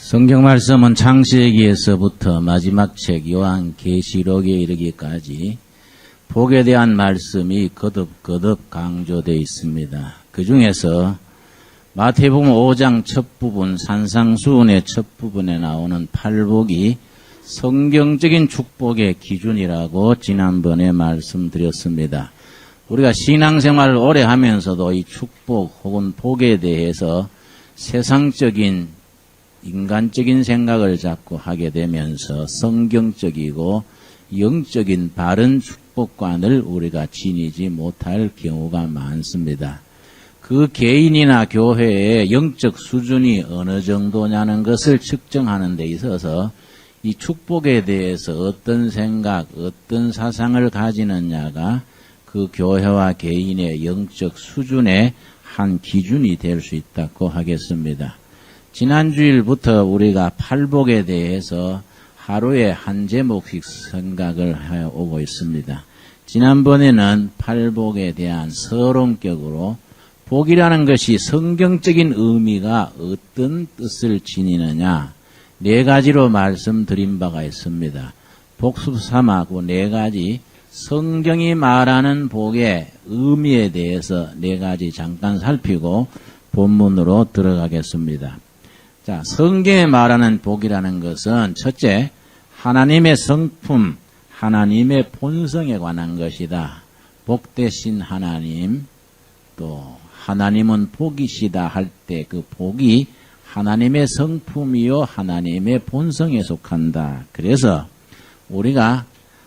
성경 말씀은 창세기에서부터 마지막 책 요한계시록에 이르기까지 복에 대한 말씀이 거듭거듭 강조되어 있습니다. 그 중에서 마태복음 5장 첫 부분 산상수훈의 첫 부분에 나오는 팔복이 성경적인 축복의 기준이라고 지난번에 말씀드렸습니다. 우리가 신앙생활을 오래 하면서도 이 축복 혹은 복에 대해서 세상적인 인간적인 생각을 자꾸 하게 되면서 성경적이고 영적인 바른 축복관을 우리가 지니지 못할 경우가 많습니다. 그 개인이나 교회의 영적 수준이 어느 정도냐는 것을 측정하는 데 있어서 이 축복에 대해서 어떤 생각, 어떤 사상을 가지느냐가 그 교회와 개인의 영적 수준의 한 기준이 될 수 있다고 하겠습니다. 지난 주일부터 우리가 팔복에 대해서 하루에 한 제목씩 생각을 해오고 있습니다. 지난번에는 팔복에 대한 서론격으로 복이라는 것이 성경적인 의미가 어떤 뜻을 지니느냐 네 가지로 말씀드린 바가 있습니다. 복습 삼하고 네 가지 성경이 말하는 복의 의미에 대해서 네 가지 잠깐 살피고 본문으로 들어가겠습니다. 자, 성경에 말하는 복이라는 것은 첫째, 하나님의 성품, 하나님의 본성에 관한 것이다. 복되신 하나님, 또 하나님은 복이시다 할 때 그 복이 하나님의 성품이요 하나님의 본성에 속한다. 그래서 우리가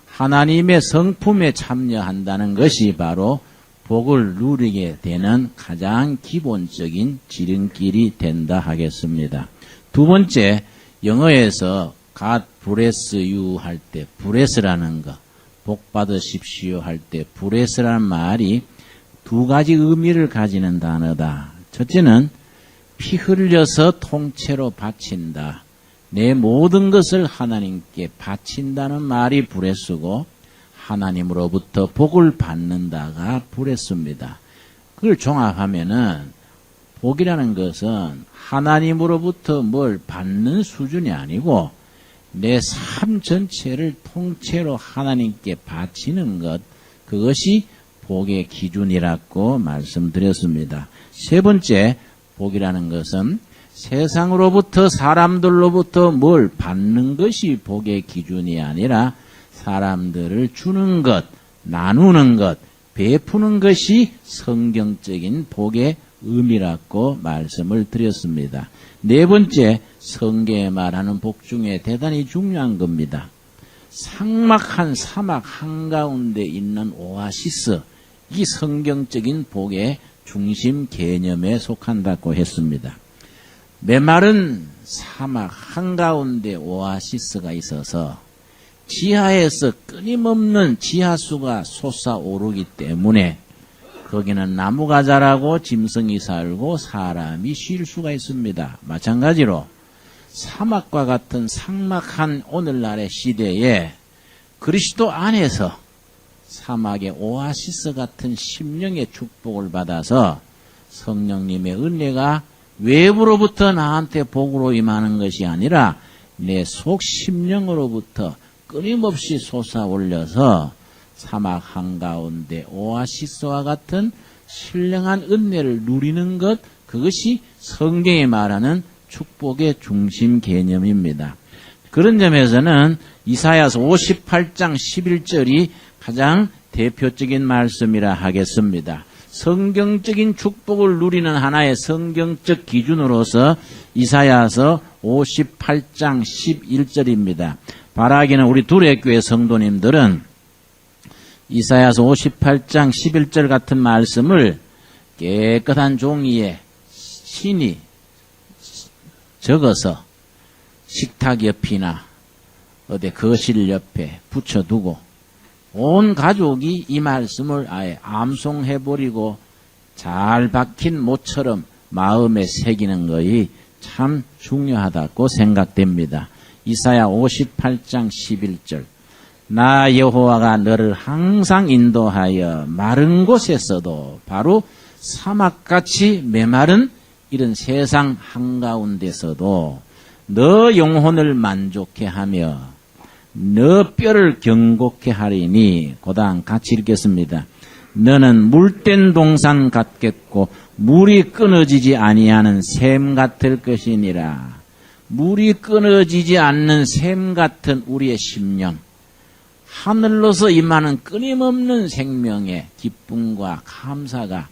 하나님의 성품에 참여한다는 것이 바로 복을 누리게 되는 가장 기본적인 지름길이 된다 하겠습니다. 두 번째, 영어에서 God bless you 할 때 bless라는 거, 복 받으십시오 할 때 bless라는 말이 두 가지 의미를 가지는 단어다. 첫째는 피 흘려서 통째로 바친다. 내 모든 것을 하나님께 바친다는 말이 bless고 하나님으로부터 복을 받는다가 bless입니다. 그걸 종합하면은 복이라는 것은 하나님으로부터 뭘 받는 수준이 아니고 내 삶 전체를 통째로 하나님께 바치는 것, 그것이 복의 기준이라고 말씀드렸습니다. 세 번째, 복이라는 것은 세상으로부터 사람들로부터 뭘 받는 것이 복의 기준이 아니라 사람들을 주는 것, 나누는 것, 베푸는 것이 성경적인 복의 의미라고 말씀을 드렸습니다. 네 번째, 성경에 말하는 복 중에 대단히 중요한 겁니다. 삭막한 사막 한가운데 있는 오아시스, 이 성경적인 복의 중심 개념에 속한다고 했습니다. 메마른 사막 한가운데 오아시스가 있어서 지하에서 끊임없는 지하수가 솟아오르기 때문에 거기는 나무가 자라고 짐승이 살고 사람이 쉴 수가 있습니다. 마찬가지로 사막과 같은 삭막한 오늘날의 시대에 그리스도 안에서 사막의 오아시스 같은 심령의 축복을 받아서 성령님의 은혜가 외부로부터 나한테 복으로 임하는 것이 아니라 내 속 심령으로부터 끊임없이 솟아올려서 사막 한가운데 오아시스와 같은 신령한 은혜를 누리는 것, 그것이 성경이 말하는 축복의 중심 개념입니다. 그런 점에서는 이사야서 58장 11절이 가장 대표적인 말씀이라 하겠습니다. 성경적인 축복을 누리는 하나의 성경적 기준으로서 이사야서 58장 11절입니다. 바라기는 우리 두레교회 성도님들은 이사야서 58장 11절 같은 말씀을 깨끗한 종이에 신이 적어서 식탁 옆이나 어디 거실 옆에 붙여두고 온 가족이 이 말씀을 아예 암송해버리고 잘 박힌 못처럼 마음에 새기는 것이 참 중요하다고 생각됩니다. 이사야 58장 11절, 나 여호와가 너를 항상 인도하여 마른 곳에서도 바로 사막같이 메마른 이런 세상 한가운데서도 너 영혼을 만족해 하며 너 뼈를 경곡해 하리니. 그 다음 같이 읽겠습니다. 너는 물된 동산 같겠고 물이 끊어지지 아니하는 샘 같을 것이니라. 물이 끊어지지 않는 샘 같은 우리의 심령, 하늘로서 임하는 끊임없는 생명의 기쁨과 감사가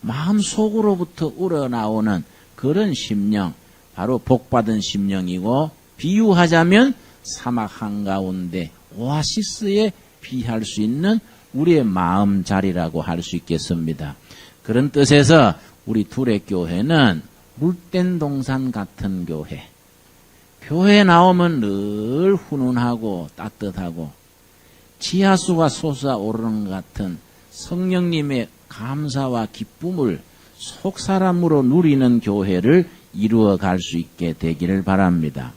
마음속으로부터 우러나오는 그런 심령, 바로 복받은 심령이고, 비유하자면 사막 한가운데 오아시스에 비할 수 있는 우리의 마음 자리라고 할 수 있겠습니다. 그런 뜻에서 우리 둘의 교회는 물된 동산 같은 교회. 교회에 나오면 늘 훈훈하고 따뜻하고 지하수가 솟아오르는 것 같은 성령님의 감사와 기쁨을 속사람으로 누리는 교회를 이루어 갈 수 있게 되기를 바랍니다.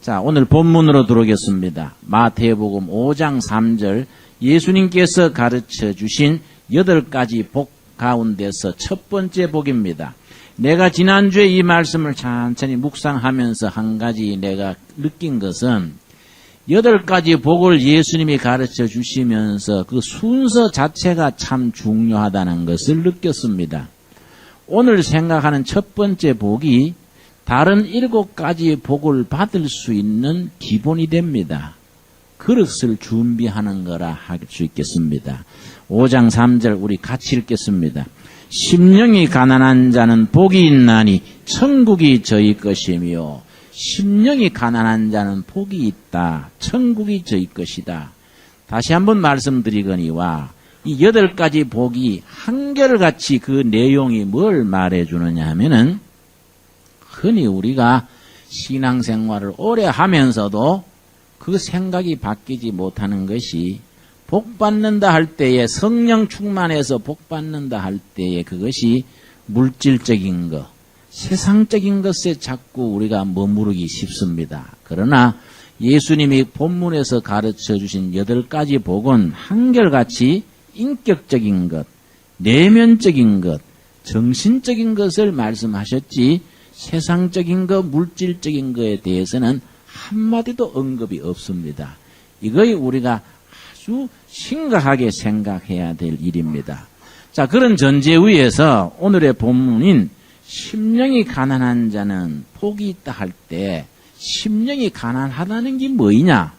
자, 오늘 본문으로 들어오겠습니다. 마태복음 5장 3절, 예수님께서 가르쳐 주신 8가지 복 가운데서 첫 번째 복입니다. 내가 지난주에 이 말씀을 천천히 묵상하면서 한 가지 내가 느낀 것은 8가지 복을 예수님이 가르쳐 주시면서 그 순서 자체가 참 중요하다는 것을 느꼈습니다. 오늘 생각하는 첫 번째 복이 다른 7가지 복을 받을 수 있는 기본이 됩니다. 그릇을 준비하는 거라 할 수 있겠습니다. 5장 3절 우리 같이 읽겠습니다. 심령이 가난한 자는 복이 있나니 천국이 저희 것이며. 심령이 가난한 자는 복이 있다. 천국이 저희 것이다. 다시 한번 말씀드리거니와 이 8가지 복이 한결같이 그 내용이 뭘 말해주느냐 하면은, 흔히 우리가 신앙생활을 오래 하면서도 그 생각이 바뀌지 못하는 것이, 복받는다 할 때에, 성령 충만해서 복받는다 할 때에 그것이 물질적인 것, 세상적인 것에 자꾸 우리가 머무르기 쉽습니다. 그러나 예수님이 본문에서 가르쳐 주신 8가지 복은 한결같이 인격적인 것, 내면적인 것, 정신적인 것을 말씀하셨지, 세상적인 것, 물질적인 것에 대해서는 한마디도 언급이 없습니다. 이거에 우리가 아주 심각하게 생각해야 될 일입니다. 자, 그런 전제 위에서 오늘의 본문인 심령이 가난한 자는 복이 있다 할 때, 심령이 가난하다는 게 뭐이냐?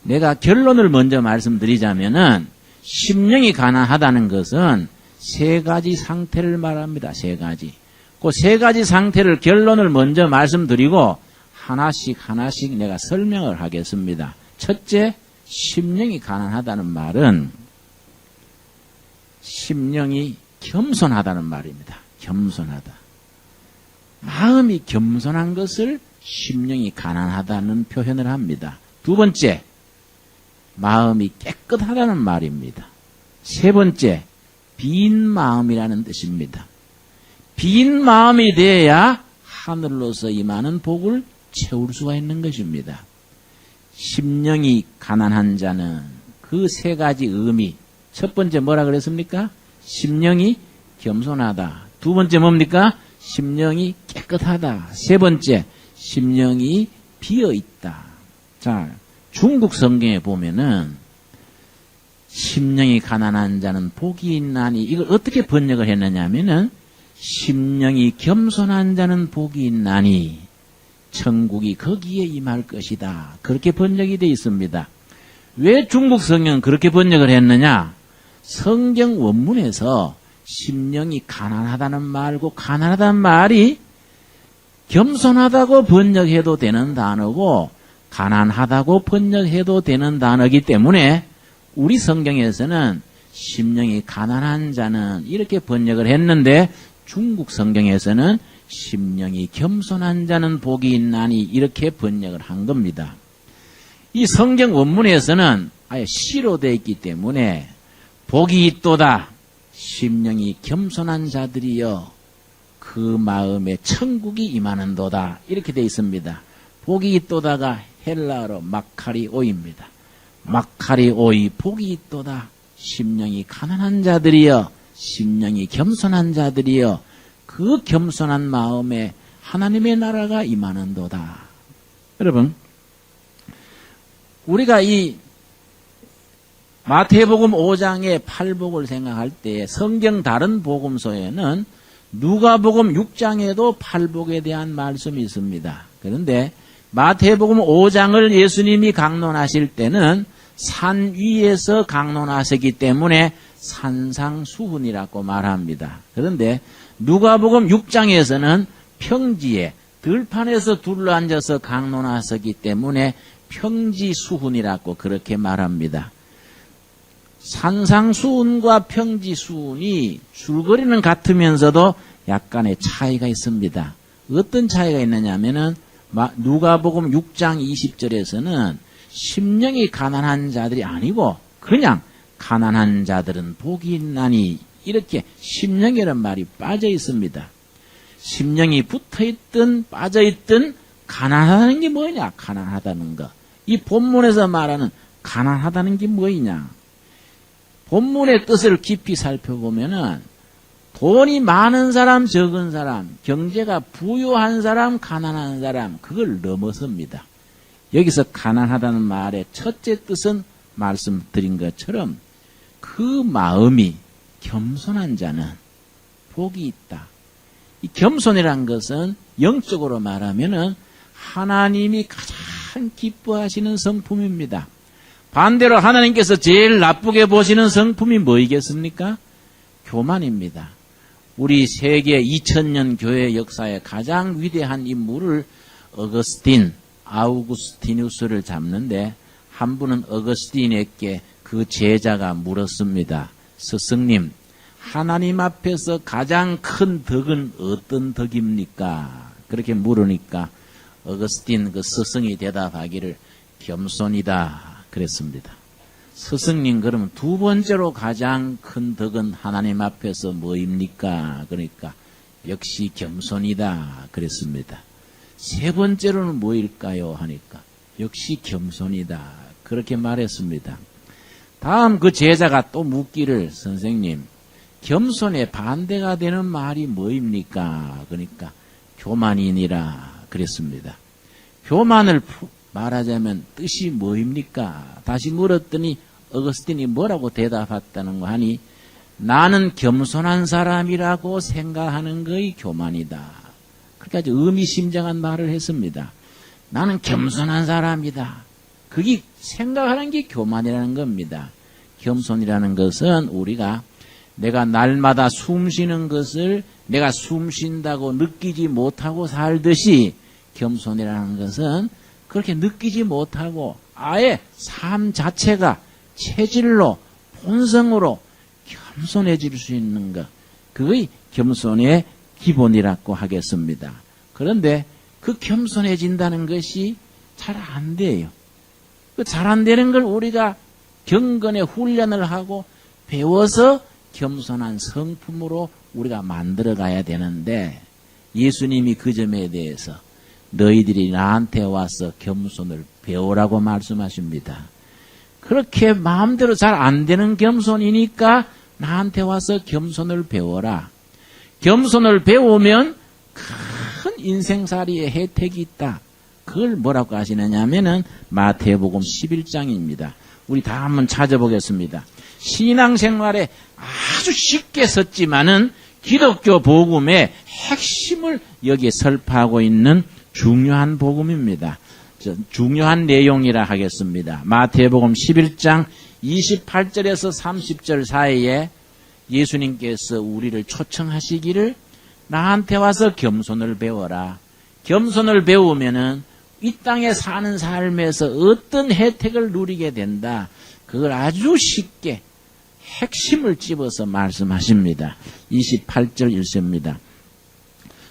내가 결론을 먼저 말씀드리자면은, 심령이 가난하다는 것은 3가지 상태를 말합니다. 3가지. 그 3가지 상태를 결론을 먼저 말씀드리고 하나씩 내가 설명을 하겠습니다. 첫째, 심령이 가난하다는 말은 심령이 겸손하다는 말입니다. 겸손하다. 마음이 겸손한 것을 심령이 가난하다는 표현을 합니다. 두 번째, 마음이 깨끗하다는 말입니다. 세 번째, 빈 마음이라는 뜻입니다. 빈 마음이 되어야 하늘로서 임하는 복을 채울 수가 있는 것입니다. 심령이 가난한 자는 그 3가지 의미, 첫 번째 뭐라 그랬습니까? 심령이 겸손하다. 두 번째 뭡니까? 심령이 깨끗하다. 세 번째, 심령이 비어있다. 자, 중국 성경에 보면은 심령이 가난한 자는 복이 있나니, 이걸 어떻게 번역을 했느냐 하면은, 심령이 겸손한 자는 복이 있나니 천국이 거기에 임할 것이다. 그렇게 번역이 되어 있습니다. 왜 중국 성경은 그렇게 번역을 했느냐? 성경 원문에서 심령이 가난하다는 말고, 가난하다는 말이 겸손하다고 번역해도 되는 단어고 가난하다고 번역해도 되는 단어이기 때문에 우리 성경에서는 심령이 가난한 자는 이렇게 번역을 했는데, 중국 성경에서는 심령이 겸손한 자는 복이 있나니 이렇게 번역을 한 겁니다. 이 성경 원문에서는 아예 시로 되어 있기 때문에 복이 있도다. 심령이 겸손한 자들이여 그 마음에 천국이 임하는도다. 이렇게 되어 있습니다. 복이 있도다가 헬라어로 마카리오입니다. 마카리오이, 복이 있도다. 심령이 가난한 자들이여, 심령이 겸손한 자들이여, 그 겸손한 마음에 하나님의 나라가 임하는도다. 여러분, 우리가 이 마태복음 5장의 팔복을 생각할 때 성경 다른 복음서에는 누가복음 6장에도 팔복에 대한 말씀이 있습니다. 그런데 마태복음 5장을 예수님이 강론하실 때는 산 위에서 강론하셨기 때문에 산상수훈이라고 말합니다. 그런데 누가복음 6장에서는 평지에 들판에서 둘러앉아서 강론하셨기 때문에 평지수훈이라고 그렇게 말합니다. 산상수훈과 평지수훈이 줄거리는 같으면서도 약간의 차이가 있습니다. 어떤 차이가 있느냐면은 누가복음 6장 20절에서는 심령이 가난한 자들이 아니고 그냥 가난한 자들은 복이 있나니 이렇게 심령이라는 말이 빠져 있습니다. 심령이 붙어있든 빠져있든 가난하다는 게 뭐냐? 가난하다는 거. 이 본문에서 말하는 가난하다는 게 뭐냐? 본문의 뜻을 깊이 살펴보면은 돈이 많은 사람, 적은 사람, 경제가 부유한 사람, 가난한 사람, 그걸 넘어섭니다. 여기서 가난하다는 말의 첫째 뜻은 말씀드린 것처럼 그 마음이 겸손한 자는 복이 있다. 이 겸손이란 것은 영적으로 말하면은 하나님이 가장 기뻐하시는 성품입니다. 반대로 하나님께서 제일 나쁘게 보시는 성품이 뭐이겠습니까? 교만입니다. 우리 세계 2000년 교회 역사의 가장 위대한 인물을 아우구스티누스를 잡는데 한 분은 어거스틴에게 그 제자가 물었습니다. 스승님, 하나님 앞에서 가장 큰 덕은 어떤 덕입니까? 그렇게 물으니까 어거스틴 그 스승이 대답하기를 겸손이다 그랬습니다. 스승님, 그러면 두 번째로 가장 큰 덕은 하나님 앞에서 뭐입니까? 그러니까 역시 겸손이다 그랬습니다. 세 번째로는 뭐일까요? 하니까 역시 겸손이다 그렇게 말했습니다. 다음 그 제자가 또 묻기를, 선생님, 겸손의 반대가 되는 말이 뭐입니까? 그러니까 교만이니라 그랬습니다. 교만을 말하자면 뜻이 뭐입니까? 다시 물었더니 어거스틴이 뭐라고 대답했다는 거 하니, 나는 겸손한 사람이라고 생각하는 것이 교만이다. 그렇게 아주 의미심장한 말을 했습니다. 나는 겸손한 사람이다. 그게 생각하는 게 교만이라는 겁니다. 겸손이라는 것은 우리가 내가 날마다 숨 쉬는 것을 내가 숨 쉰다고 느끼지 못하고 살듯이, 겸손이라는 것은 그렇게 느끼지 못하고 아예 삶 자체가 체질로 본성으로 겸손해질 수 있는 것, 그게 겸손의 기본이라고 하겠습니다. 그런데 그 겸손해진다는 것이 잘 안 돼요. 그 잘 안 되는 걸 우리가 경건의 훈련을 하고 배워서 겸손한 성품으로 우리가 만들어 가야 되는데, 예수님이 그 점에 대해서 너희들이 나한테 와서 겸손을 배우라고 말씀하십니다. 그렇게 마음대로 잘 안 되는 겸손이니까 나한테 와서 겸손을 배워라. 겸손을 배우면 큰 인생살이의 혜택이 있다. 그걸 뭐라고 하시느냐 하면은 마태복음 11장입니다. 우리 다 한번 찾아보겠습니다. 신앙생활에 아주 쉽게 썼지만은 기독교 복음의 핵심을 여기에 설파하고 있는 중요한 복음입니다. 중요한 내용이라 하겠습니다. 마태복음 11장 28절에서 30절 사이에 예수님께서 우리를 초청하시기를, 나한테 와서 겸손을 배워라. 겸손을 배우면은 이 땅에 사는 삶에서 어떤 혜택을 누리게 된다. 그걸 아주 쉽게 핵심을 집어서 말씀하십니다. 28절 읽습니다.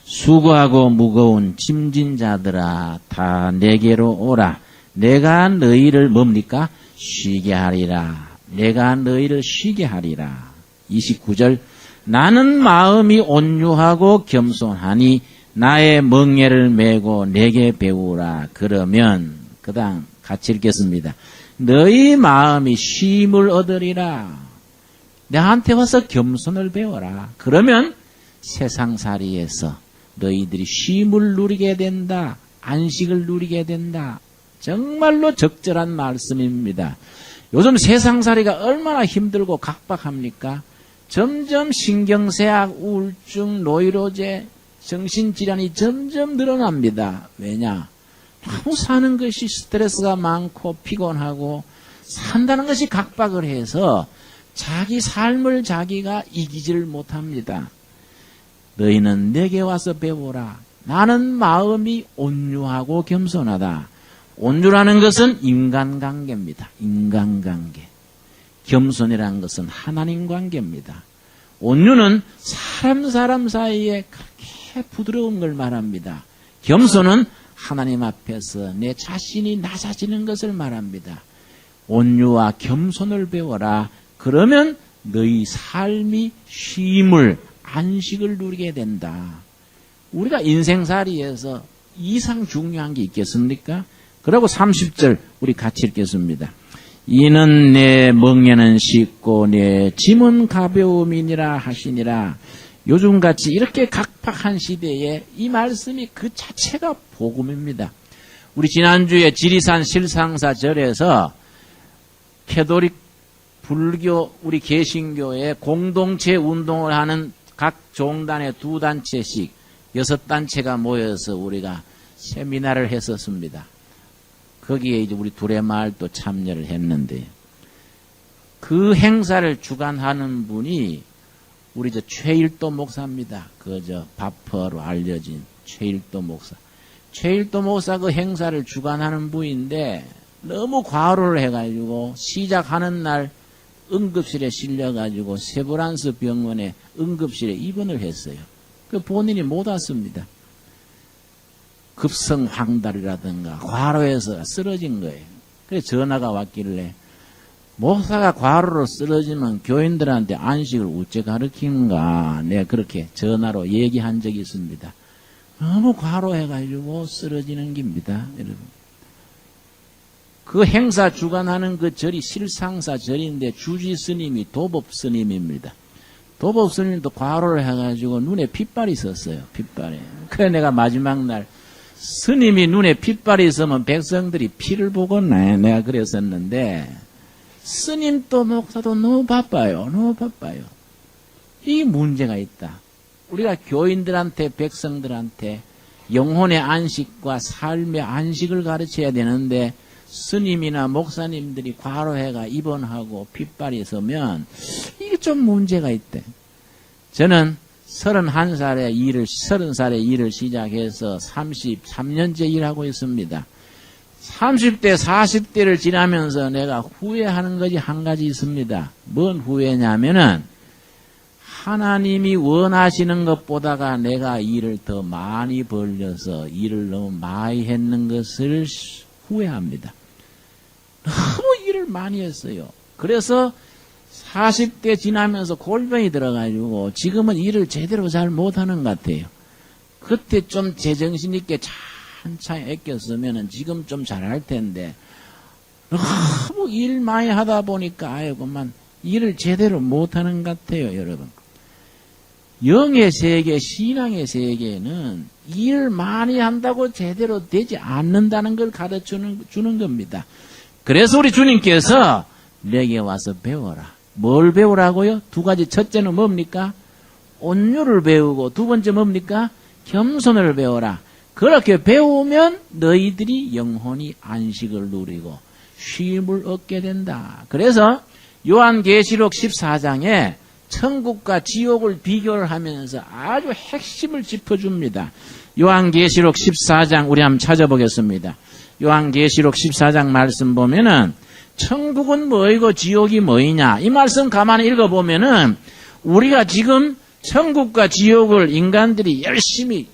수고하고 무거운 짐진 자들아, 다 내게로 오라. 내가 너희를 뭡니까? 쉬게 하리라. 내가 너희를 쉬게 하리라. 29절. 나는 마음이 온유하고 겸손하니 나의 멍에를 메고 내게 배우라. 그러면 그 다음 같이 읽겠습니다. 너희 마음이 쉼을 얻으리라. 나한테 와서 겸손을 배워라. 그러면 세상살이에서 너희들이 쉼을 누리게 된다. 안식을 누리게 된다. 정말로 적절한 말씀입니다. 요즘 세상살이가 얼마나 힘들고 각박합니까? 점점 신경쇠약, 우울증, 노이로제, 정신질환이 점점 늘어납니다. 왜냐? 너무 사는 것이 스트레스가 많고 피곤하고 산다는 것이 각박을 해서 자기 삶을 자기가 이기지를 못합니다. 너희는 내게 와서 배우라. 나는 마음이 온유하고 겸손하다. 온유라는 것은 인간관계입니다. 인간관계. 겸손이라는 것은 하나님 관계입니다. 온유는 사람 사이에 그렇게 부드러운 걸 말합니다. 겸손은 하나님 앞에서 내 자신이 낮아지는 것을 말합니다. 온유와 겸손을 배워라. 그러면 너희 삶이 쉼을, 안식을 누리게 된다. 우리가 인생살이에서 이상 중요한 게 있겠습니까? 그리고 30절 우리 같이 읽겠습니다. 이는 내 멍에는 쉽고 내 짐은 가벼움이니라 하시니라. 요즘같이 이렇게 각박한 시대에 이 말씀이 그 자체가 복음입니다. 우리 지난주에 지리산 실상사절에서 캐도릭 불교 우리 개신교의 공동체 운동을 하는 각 종단의 2단체씩 6단체가 모여서 우리가 세미나를 했었습니다. 거기에 이제 우리 두레마을도 참여를 했는데 그 행사를 주관하는 분이 우리 최일도 목사입니다. 바퍼로 알려진 최일도 목사. 최일도 목사 그 행사를 주관하는 분인데 너무 과로를 해가지고 시작하는 날 응급실에 실려가지고 세브란스 병원에 응급실에 입원을 했어요. 그 본인이 못 왔습니다. 급성 황달이라든가 과로해서 쓰러진 거예요. 그래서 전화가 왔길래 목사가 과로로 쓰러지면 교인들한테 안식을 어째 가르치는가 내가 그렇게 전화로 얘기한 적이 있습니다. 너무 과로해가지고 쓰러지는 겁니다. 여러분. 그 행사 주관하는 그 절이 실상사 절인데 주지 스님이 도법 스님입니다. 도법 스님도 과로를 해가지고 눈에 핏발이 있었어요. 핏발에. 그래 내가 마지막 날 스님이 눈에 핏발이 있으면 백성들이 피를 보겠네. 내가 그랬었는데 스님도 목사도 너무 바빠요. 너무 바빠요. 이 문제가 있다. 우리가 교인들한테 백성들한테 영혼의 안식과 삶의 안식을 가르쳐야 되는데 스님이나 목사님들이 과로해가 입원하고 핏발이 있으면 이게 좀 문제가 있대. 저는 30살에 일을 시작해서 33년째 일하고 있습니다. 30대, 40대를 지나면서 내가 후회하는 것이 한 가지 있습니다. 뭔 후회냐면은 하나님이 원하시는 것보다가 내가 일을 더 많이 벌려서 일을 너무 많이 했는 것을 후회합니다. 너무 일을 많이 했어요. 그래서 40대 지나면서 골병이 들어가지고 지금은 일을 제대로 잘 못하는 것 같아요. 그때 좀 제정신 있게 한창 아꼈으면 지금 좀 잘할 텐데 너무 일 많이 하다 보니까 아이고만 일을 제대로 못하는 것 같아요. 여러분. 영의 세계, 신앙의 세계는 일 많이 한다고 제대로 되지 않는다는 걸 가르쳐주는 겁니다. 그래서 우리 주님께서 내게 와서 배워라. 뭘 배우라고요? 2가지. 첫째는 뭡니까? 온유를 배우고 2번째 뭡니까? 겸손을 배워라. 그렇게 배우면 너희들이 영혼이 안식을 누리고 쉼을 얻게 된다. 그래서 요한계시록 14장에 천국과 지옥을 비교를 하면서 아주 핵심을 짚어줍니다. 요한계시록 14장 우리 한번 찾아보겠습니다. 요한계시록 14장 말씀 보면은 천국은 뭐이고 지옥이 뭐이냐 이 말씀 가만히 읽어보면은 우리가 지금 천국과 지옥을 인간들이 열심히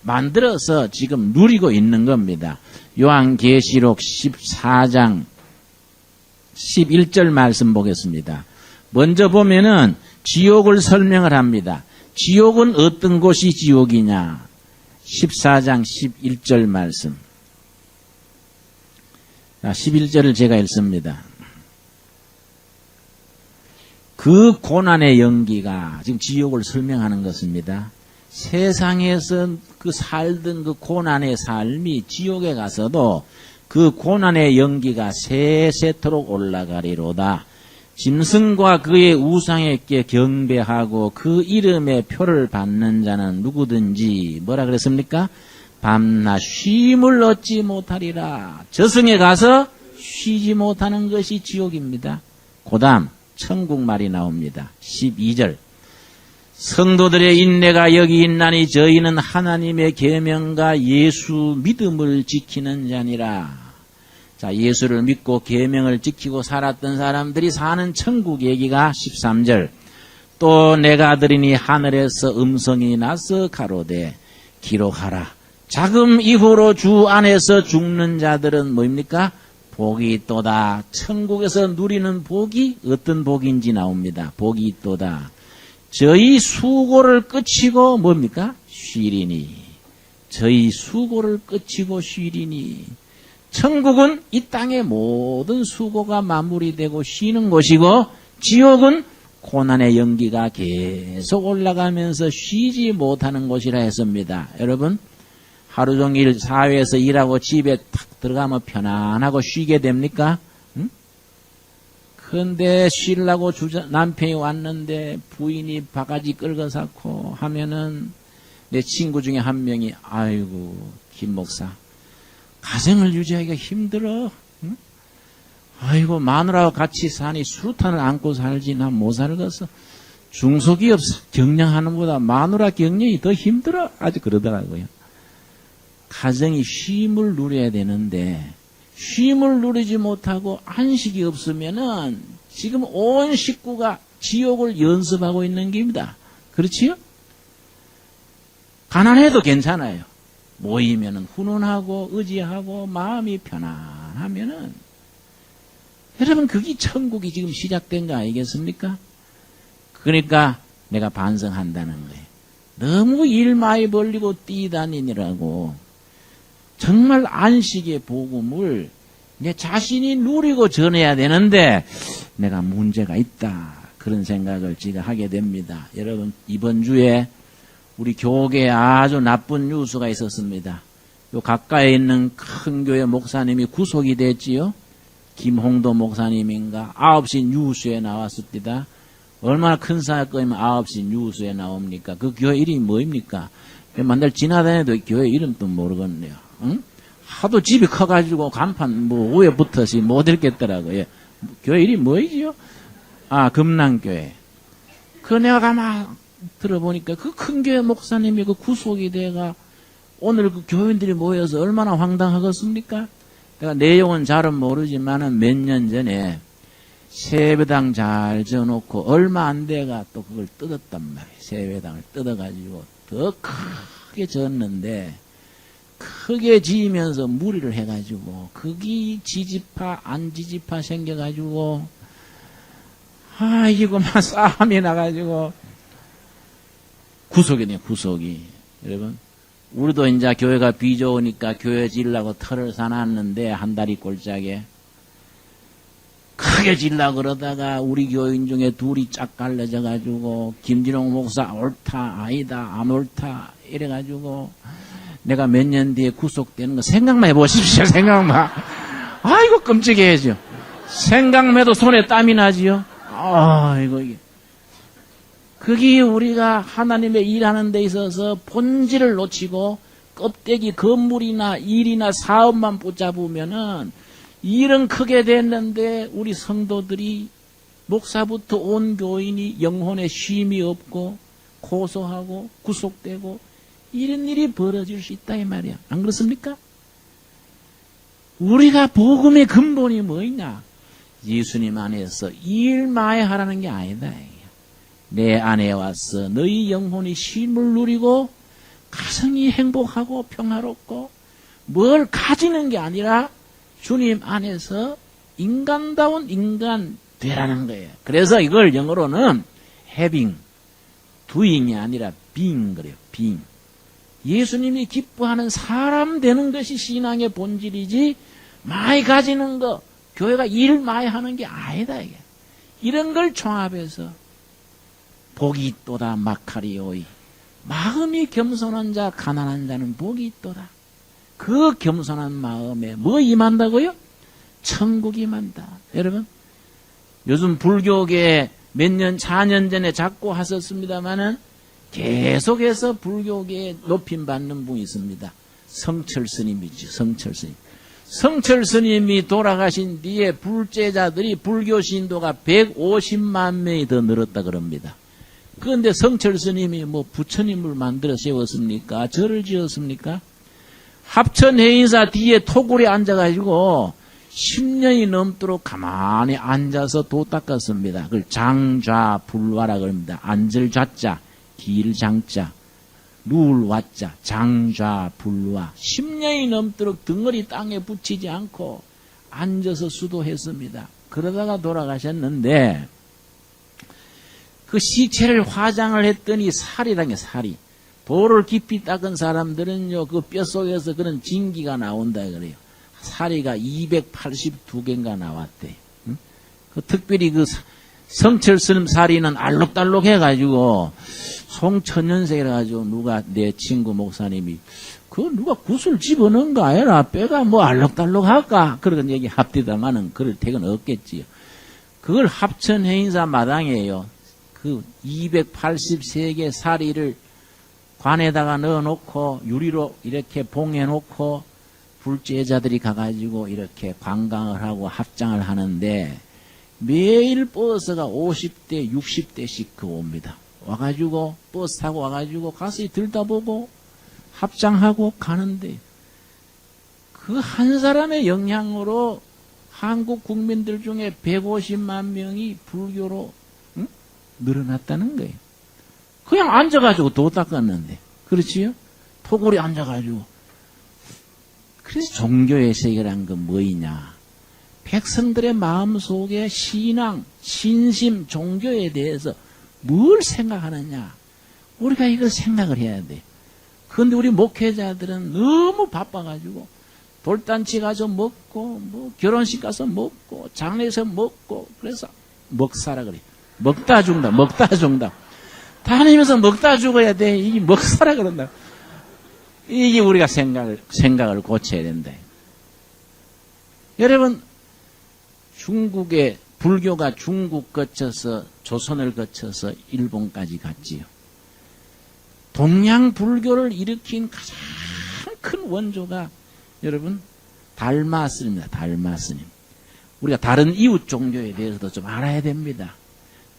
만들어서 지금 누리고 있는 겁니다. 요한계시록 14장 11절 말씀 보겠습니다. 먼저 보면은 지옥을 설명을 합니다. 지옥은 어떤 곳이 지옥이냐? 14장 11절 말씀. 11절을 제가 읽습니다. 그 고난의 연기가 지금 지옥을 설명하는 것입니다. 세상에서 그 살던 그 고난의 삶이 지옥에 가서도 그 고난의 연기가 세세토록 올라가리로다. 짐승과 그의 우상에게 경배하고 그 이름의 표를 받는 자는 누구든지 뭐라 그랬습니까? 밤낮 쉼을 얻지 못하리라. 저승에 가서 쉬지 못하는 것이 지옥입니다. 그 다음 천국 말이 나옵니다. 12절. 성도들의 인내가 여기 있나니 저희는 하나님의 계명과 예수 믿음을 지키는 자니라. 자, 예수를 믿고 계명을 지키고 살았던 사람들이 사는 천국 얘기가 13절. 또 내가 들으니 하늘에서 음성이 나서 가로되 기록하라. 자금 이후로 주 안에서 죽는 자들은 뭐입니까? 복이 있도다. 천국에서 누리는 복이 어떤 복인지 나옵니다. 복이 있도다. 저희 수고를 끝이고 뭡니까? 쉬리니. 저희 수고를 끝이고 쉬리니. 천국은 이 땅의 모든 수고가 마무리되고 쉬는 곳이고 지옥은 고난의 연기가 계속 올라가면서 쉬지 못하는 곳이라 했습니다. 여러분, 하루 종일 사회에서 일하고 집에 탁 들어가면 편안하고 쉬게 됩니까? 응? 그런데 쉬려고 남편이 왔는데 부인이 바가지 끌고 쌓고 하면은 내 친구 중에 한 명이 아이고 김 목사 가정을 유지하기가 힘들어. 응? 아이고 마누라와 같이 사니 수류탄을 안고 살지 난 못 살겠어. 중소기업 경영하는 것보다 마누라 경영이 더 힘들어. 아주 그러더라고요. 가정이 쉼을 누려야 되는데 쉼을 누리지 못하고 안식이 없으면은 지금 온 식구가 지옥을 연습하고 있는 겁니다. 그렇지요? 가난해도 괜찮아요. 모이면은 훈훈하고 의지하고 마음이 편안하면은 여러분 그게 천국이 지금 시작된 거 아니겠습니까? 그러니까 내가 반성한다는 거예요. 너무 일 많이 벌리고 뛰다니느라고 정말 안식의 복음을 내 자신이 누리고 전해야 되는데 내가 문제가 있다. 그런 생각을 제가 하게 됩니다. 여러분 이번 주에 우리 교계에 아주 나쁜 뉴스가 있었습니다. 요 가까이에 있는 큰 교회 목사님이 구속이 됐지요. 김홍도 목사님인가 9시 뉴스에 나왔습니다. 얼마나 큰 사건이면 9시 뉴스에 나옵니까? 그 교회 이름이 뭐입니까? 만날 지나다녀도 교회 이름도 모르겠네요. 응? 하도 집이 커가지고 간판 오에 붙어서 못 읽겠더라고요. 교회 이름이 뭐이지요? 아, 금랑교회. 그 내가 가만 들어보니까 그 큰 교회 목사님이 그 구속이 돼가 오늘 그 교인들이 모여서 얼마나 황당하겠습니까? 내가 내용은 잘은 모르지만은 몇 년 전에 세배당 잘 지어놓고 얼마 안 돼가 또 그걸 뜯었단 말이에요. 세배당을 뜯어가지고 더 크게 지었는데 크게 지으면서 무리를 해가지고 그게 지지파 안지지파 생겨가지고 이거 막 싸움이 나가지고 구속이네요. 구속이. 여러분 우리도 이제 교회가 비좋으니까 교회 지으려고 털을 사놨는데 한 다리 꼴짝에 크게 지으려고 그러다가 우리 교인 중에 둘이 짝 갈라져가지고 김진홍 목사 옳다 아니다 안 옳다 이래가지고 내가 몇 년 뒤에 구속되는 거 생각만 해보십시오. 생각만. 아이고 끔찍해야죠. 생각만 해도 손에 땀이 나지요. 아이고 이게. 그게 우리가 하나님의 일하는 데 있어서 본질을 놓치고 껍데기 건물이나 일이나 사업만 붙잡으면은 일은 크게 됐는데 우리 성도들이 목사부터 온 교인이 영혼에 쉼이 없고 고소하고 구속되고 이런 일이 벌어질 수 있다 이 말이야. 안 그렇습니까? 우리가 복음의 근본이 뭐냐? 예수님 안에서 일마에 하라는 게 아니다. 내 안에 와서 너희 영혼이 쉼을 누리고 가정이 행복하고 평화롭고 뭘 가지는 게 아니라 주님 안에서 인간다운 인간 되라는 거예요. 그래서 이걸 영어로는 having, doing이 아니라 being 그래요. being. 예수님이 기뻐하는 사람 되는 것이 신앙의 본질이지 많이 가지는 거, 교회가 일 많이 하는 게 아니다. 이게. 이런 걸 종합해서 복이 있도다 마카리오이 마음이 겸손한 자, 가난한 자는 복이 있도다. 그 겸손한 마음에 뭐 임한다고요? 천국이 임한다. 여러분, 요즘 불교계 몇 년, 4년 전에 자꾸 하셨습니다마는 계속해서 불교계에 높임받는 분이 있습니다. 성철 스님이죠. 성철 스님. 성철 스님이 돌아가신 뒤에 불제자들이 불교 신도가 150만 명이 더 늘었다 그럽니다. 그런데 성철 스님이 뭐 부처님을 만들어 세웠습니까? 절을 지었습니까? 합천 해인사 뒤에 토굴에 앉아가지고 10년이 넘도록 가만히 앉아서 도 닦았습니다. 그걸 장좌불화라 그럽니다. 앉을 좌자, 길 장자, 누울 와자, 장좌불화. 10년이 넘도록 덩어리 땅에 붙이지 않고 앉아서 수도했습니다. 그러다가 돌아가셨는데 그 시체를 화장을 했더니 살이라는 살이. 돌을 깊이 닦은 사람들은요, 그 뼛속에서 그런 진기가 나온다 그래요. 사리가 282개인가 나왔대. 응? 그 특별히 그 성철 스님 사리는 알록달록 해가지고, 송천년색이라 가지고 누가, 내 친구 목사님이, 누가 굿을 집어넣은 거 아니라 뼈가 뭐 알록달록 할까? 그런 얘기 합디다마는 그럴 택은 없겠지요. 그걸 합천 해인사 마당에요. 그 283개 사리를 관에다가 넣어놓고 유리로 이렇게 봉해놓고 불제자들이 가가지고 이렇게 관광을 하고 합장을 하는데 매일 버스가 50대, 60대씩 그 옵니다. 와가지고 버스 타고 와가지고 가서 들다보고 합장하고 가는데 그 한 사람의 영향으로 한국 국민들 중에 150만 명이 불교로 늘어났다는 거예요. 그냥 앉아가지고 도 닦았는데. 그렇지요? 토굴에 앉아가지고. 그래서 종교의 세계란 건 뭐이냐. 백성들의 마음속에 신앙, 신심, 종교에 대해서 뭘 생각하느냐. 우리가 이걸 생각을 해야 돼. 그런데 우리 목회자들은 너무 바빠가지고 돌잔치 가서 먹고 뭐 결혼식 가서 먹고 장례에서 먹고 그래서 먹사라 그래. 먹다 죽는다. 먹다 죽는다. 다니면서 먹다 죽어야 돼. 이게 먹사라 그런다. 이게 우리가 생각을 고쳐야 된다. 여러분, 중국의 불교가 중국 거쳐서 조선을 거쳐서 일본까지 갔지요. 동양 불교를 일으킨 가장 큰 원조가 여러분 달마 스님입니다. 달마 스님. 우리가 다른 이웃 종교에 대해서도 좀 알아야 됩니다.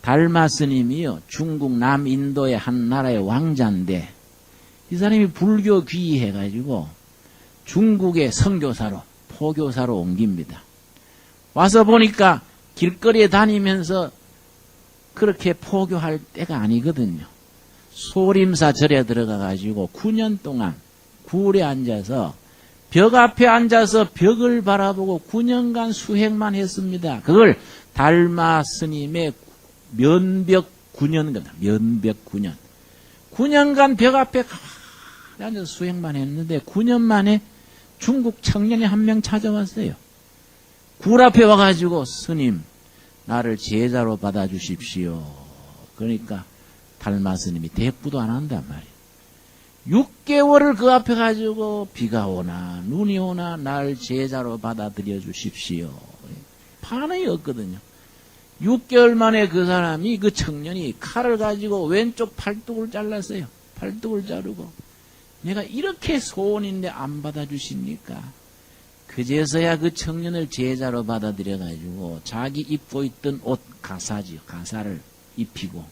달마 스님이요, 중국 남인도의 한 나라의 왕자인데, 이 사람이 불교 귀의해가지고 중국의 선교사로, 포교사로 옮깁니다. 와서 보니까 길거리에 다니면서 그렇게 포교할 때가 아니거든요. 소림사 절에 들어가가지고 9년 동안 굴에 앉아서 벽 앞에 앉아서 벽을 바라보고 9년간 수행만 했습니다. 그걸 달마 스님의 면벽 9년 겁니다. 면벽 9년. 9년간 벽 앞에 가만히 앉아서 수행만 했는데 9년 만에 중국 청년이 한 명 찾아왔어요. 굴 앞에 와가지고 스님 나를 제자로 받아주십시오. 그러니까 달마 스님이 대꾸도 안 한단 말이에요. 6개월을 그 앞에 가지고 비가 오나 눈이 오나 날 제자로 받아들여 주십시오. 반응이 없거든요. 6개월 만에 그 사람이, 그 청년이 칼을 가지고 왼쪽 팔뚝을 잘랐어요. 팔뚝을 자르고. 내가 이렇게 소원인데 안 받아주십니까? 그제서야 그 청년을 제자로 받아들여가지고 자기 입고 있던 옷 가사지요. 가사를 입히고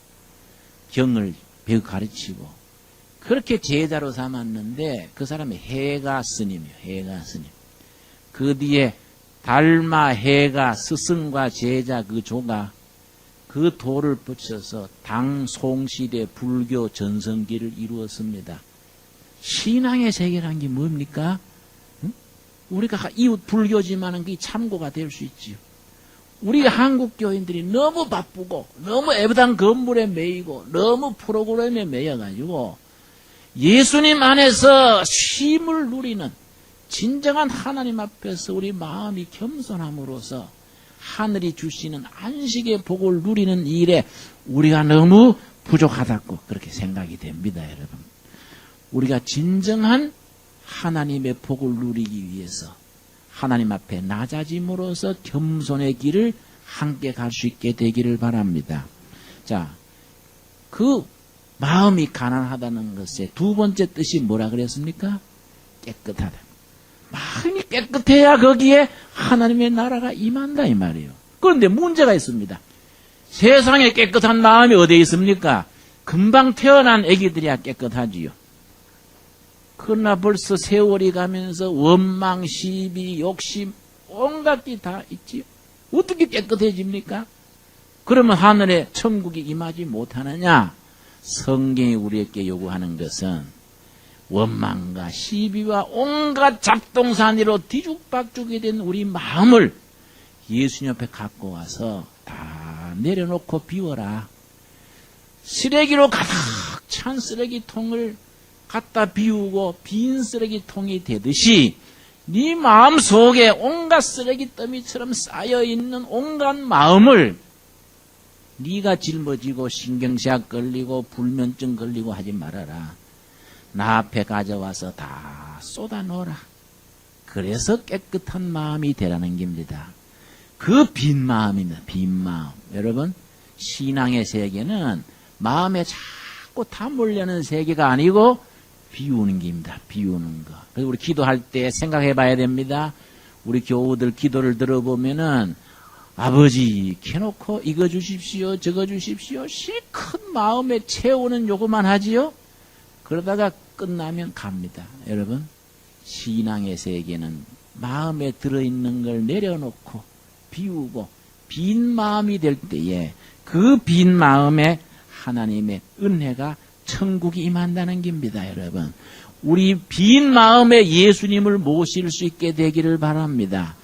경을 배우 가르치고 그렇게 제자로 삼았는데 그 사람이 해가 스님이에요. 해가 스님. 그 뒤에 달마, 해가, 스승과 제자 그 조가 그 도를 붙여서 당송시대 불교 전성기를 이루었습니다. 신앙의 세계라는 게 뭡니까? 응? 우리가 이웃 불교지만은 그게 참고가 될 수 있지요. 우리 한국 교인들이 너무 바쁘고 너무 애부당 건물에 매이고 너무 프로그램에 매여가지고 예수님 안에서 쉼을 누리는 진정한 하나님 앞에서 우리 마음이 겸손함으로써 하늘이 주시는 안식의 복을 누리는 일에 우리가 너무 부족하다고 그렇게 생각이 됩니다, 여러분. 우리가 진정한 하나님의 복을 누리기 위해서 하나님 앞에 낮아짐으로써 겸손의 길을 함께 갈 수 있게 되기를 바랍니다. 자, 그 마음이 가난하다는 것의 두 번째 뜻이 뭐라 그랬습니까? 깨끗하다. 마음이 깨끗해야 거기에 하나님의 나라가 임한다 이 말이에요. 그런데 문제가 있습니다. 세상에 깨끗한 마음이 어디에 있습니까? 금방 태어난 아기들이야 깨끗하지요. 그러나 벌써 세월이 가면서 원망, 시비, 욕심 온갖 게 다 있지요. 어떻게 깨끗해집니까? 그러면 하늘에 천국이 임하지 못하느냐? 성경이 우리에게 요구하는 것은 원망과 시비와 온갖 잡동사니로 뒤죽박죽이 된 우리 마음을 예수님 앞에 갖고 와서 다 내려놓고 비워라. 쓰레기로 가득 찬 쓰레기통을 갖다 비우고 빈 쓰레기통이 되듯이 네 마음속에 온갖 쓰레기 더미처럼 쌓여있는 온갖 마음을 네가 짊어지고 신경쇠약 걸리고 불면증 걸리고 하지 말아라. 나 앞에 가져와서 다 쏟아놓으라. 그래서 깨끗한 마음이 되라는 겁니다. 그 빈 마음입니다. 빈 마음. 여러분, 신앙의 세계는 마음에 자꾸 탐으려는 세계가 아니고 비우는 겁니다. 비우는 거. 그래서 우리 기도할 때 생각해 봐야 됩니다. 우리 교우들 기도를 들어보면은 아버지 켜놓고 이거 주십시오 저거 주십시오 실컷 마음에 채우는 요구만 하지요. 그러다가 끝나면 갑니다. 여러분, 신앙의 세계는 마음에 들어있는 걸 내려놓고 비우고 빈 마음이 될 때에 그 빈 마음에 하나님의 은혜가 천국이 임한다는 겁니다. 여러분, 우리 빈 마음에 예수님을 모실 수 있게 되기를 바랍니다.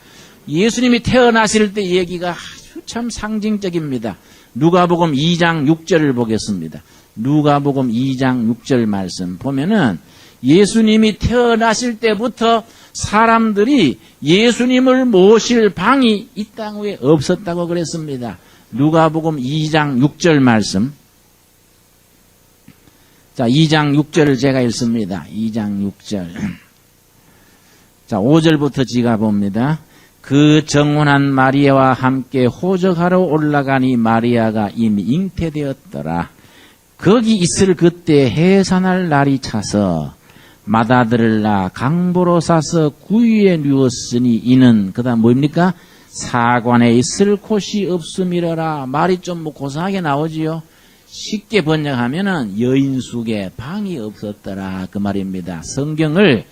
예수님이 태어나실 때 얘기가 아주 참 상징적입니다. 누가복음 2장 6절을 보겠습니다. 누가복음 2장 6절 말씀 보면은 예수님이 태어나실 때부터 사람들이 예수님을 모실 방이 이 땅 위에 없었다고 그랬습니다. 누가복음 2장 6절 말씀. 자, 2장 6절을 제가 읽습니다. 2장 6절. 자, 5절부터 지가 봅니다. 그 정혼한 마리아와 함께 호적하러 올라가니 마리아가 이미 잉태되었더라. 거기 있을 그때 해산할 날이 차서 맏아들을 낳아 강보로 싸서 구유에 누웠으니 이는 그다음 뭡니까? 사관에 있을 곳이 없음이러라. 말이 좀 뭐 고상하게 나오지요. 쉽게 번역하면은 여인숙에 방이 없었더라 그 말입니다. 성경을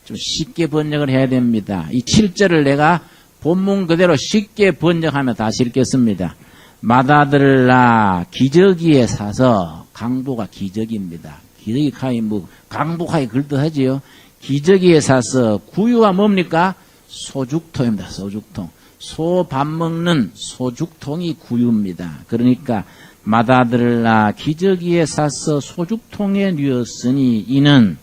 좀 쉽게 번역을 해야 됩니다. 이 7절을 내가 본문 그대로 쉽게 번역하며 다시 읽겠습니다. 맏아들을 낳아 기저귀에 사서, 강보가 기저귀입니다. 기저귀 카이 뭐 강보카이 글듯하지요. 기저귀에 사서 구유가 뭡니까? 소죽통입니다. 소죽통. 소 밥 먹는 소죽통이 구유입니다. 그러니까 맏아들을 낳아 기저귀에 사서 소죽통에 누웠으니 이는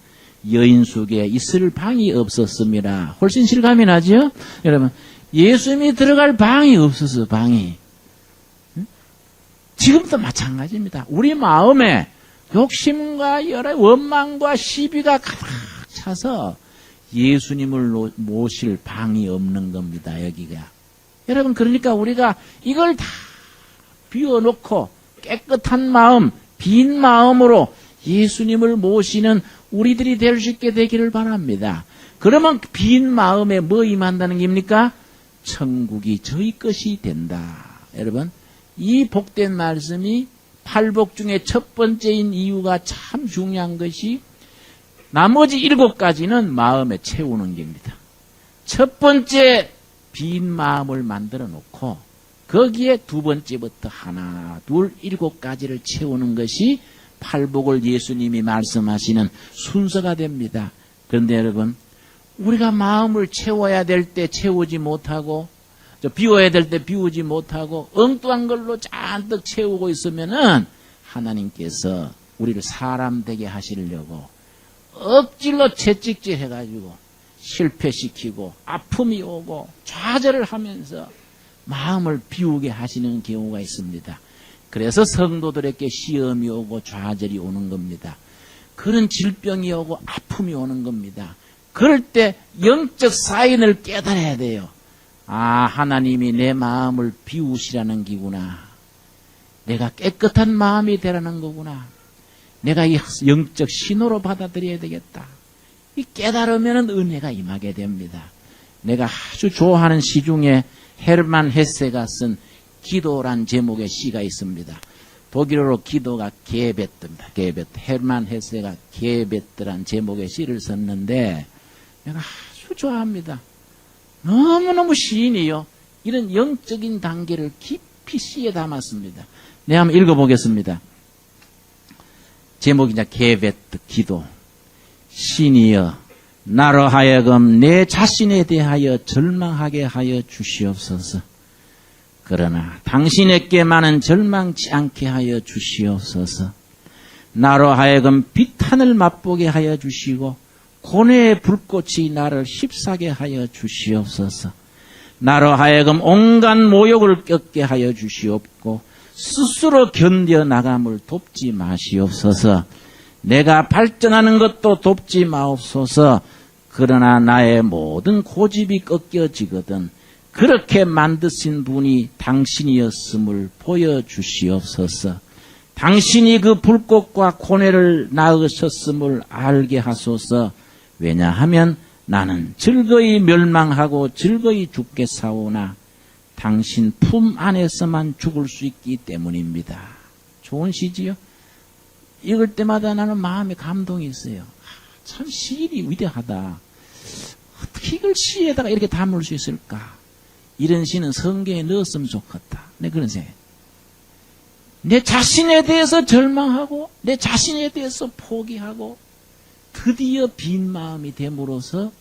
여인숙에 있을 방이 없었음이라. 훨씬 실감이 나죠? 여러분, 예수님이 들어갈 방이 없었어. 방이. 지금도 마찬가지입니다. 우리 마음에 욕심과 여러 원망과 시비가 가득 차서 예수님을 모실 방이 없는 겁니다. 여기가. 여러분, 그러니까 우리가 이걸 다 비워놓고 깨끗한 마음, 빈 마음으로 예수님을 모시는 우리들이 될 수 있게 되기를 바랍니다. 그러면 빈 마음에 뭐 임한다는 겁니까? 천국이 저희 것이 된다. 여러분, 이 복된 말씀이 팔복 중에 첫 번째인 이유가 참 중요한 것이 나머지 7가지는 마음에 채우는 겁니다. 첫 번째 빈 마음을 만들어 놓고 거기에 두 번째부터 하나, 둘, 7가지를 채우는 것이 팔복을 예수님이 말씀하시는 순서가 됩니다. 그런데 여러분, 우리가 마음을 채워야 될 때 채우지 못하고 비워야 될 때 비우지 못하고 엉뚱한 걸로 잔뜩 채우고 있으면은 하나님께서 우리를 사람 되게 하시려고 억지로 채찍질 해가지고 실패시키고 아픔이 오고 좌절을 하면서 마음을 비우게 하시는 경우가 있습니다. 그래서 성도들에게 시험이 오고 좌절이 오는 겁니다. 그런 질병이 오고 아픔이 오는 겁니다. 그럴 때 영적 사인을 깨달아야 돼요. 아, 하나님이 내 마음을 비우시라는 기구나. 내가 깨끗한 마음이 되라는 거구나. 내가 이 영적 신호로 받아들여야 되겠다. 이 깨달으면 은혜가 임하게 됩니다. 내가 아주 좋아하는 시 중에 헤르만 헤세가 쓴 기도란 제목의 시가 있습니다. 독일어로 기도가 게베트입니다. 게베트. 헤르만 헤세가 게베트란 제목의 시를 썼는데 내가 아주 좋아합니다. 너무너무 시인이요. 이런 영적인 단계를 깊이 시에 담았습니다. 네, 한번 읽어보겠습니다. 제목이 이제 게베트 기도. 신이여, 나로 하여금 내 자신에 대하여 절망하게 하여 주시옵소서. 그러나 당신에게만은 절망치 않게 하여 주시옵소서. 나로 하여금 비탄을 맛보게 하여 주시고 고뇌의 불꽃이 나를 휩싸게 하여 주시옵소서. 나로 하여금 온갖 모욕을 겪게 하여 주시옵고 스스로 견뎌나감을 돕지 마시옵소서. 내가 발전하는 것도 돕지 마옵소서. 그러나 나의 모든 고집이 꺾여지거든 그렇게 만드신 분이 당신이었음을 보여주시옵소서. 당신이 그 불꽃과 고뇌를 낳으셨음을 알게 하소서. 왜냐하면 나는 즐거이 멸망하고 즐거이 죽겠사오나 당신 품 안에서만 죽을 수 있기 때문입니다. 좋은 시지요? 읽을 때마다 나는 마음에 감동이 있어요. 참 시인이 위대하다. 어떻게 이걸 시에다가 이렇게 담을 수 있을까? 이런 시는 성경에 넣었으면 좋겠다. 내 그런 생각. 내 자신에 대해서 절망하고 내 자신에 대해서 포기하고 드디어 빈 마음이 됨으로써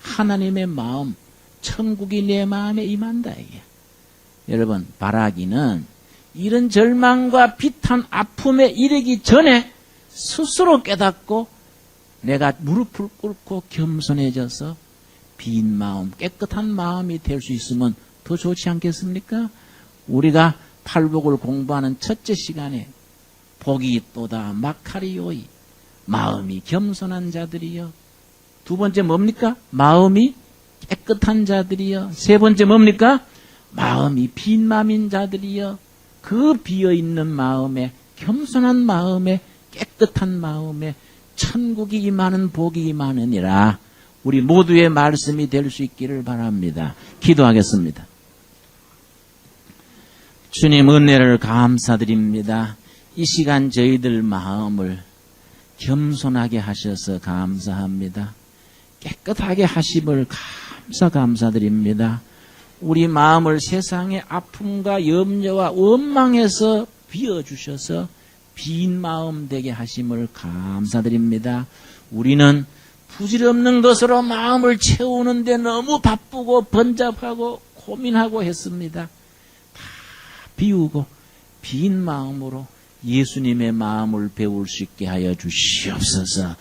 하나님의 마음, 천국이 내 마음에 임한다 이게. 여러분, 바라기는 이런 절망과 비탄 아픔에 이르기 전에 스스로 깨닫고 내가 무릎을 꿇고 겸손해져서 빈 마음, 깨끗한 마음이 될 수 있으면 더 좋지 않겠습니까? 우리가 팔복을 공부하는 첫째 시간에 복이 있도다 마카리오이, 마음이 겸손한 자들이여. 두 번째 뭡니까? 마음이 깨끗한 자들이여. 세 번째 뭡니까? 마음이 빈 마음인 자들이여. 그 비어있는 마음에, 겸손한 마음에, 깨끗한 마음에 천국이 임하는 복이 임하느니라. 우리 모두의 말씀이 될 수 있기를 바랍니다. 기도하겠습니다. 주님, 은혜를 감사드립니다. 이 시간 저희들 마음을 겸손하게 하셔서 감사합니다. 깨끗하게 하심을 감사드립니다. 우리 마음을 세상의 아픔과 염려와 원망에서 비워주셔서 빈 마음 되게 하심을 감사드립니다. 우리는 부질없는 것으로 마음을 채우는데 너무 바쁘고 번잡하고 고민하고 했습니다. 다 비우고 빈 마음으로 예수님의 마음을 배울 수 있게 하여 주시옵소서.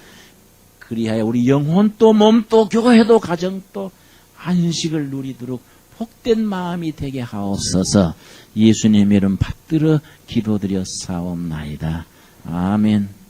그리하여 우리 영혼도 몸도 교회도 가정도 안식을 누리도록 복된 마음이 되게 하옵소서. 예수님의 이름 받들어 기도드려 사옵나이다. 아멘.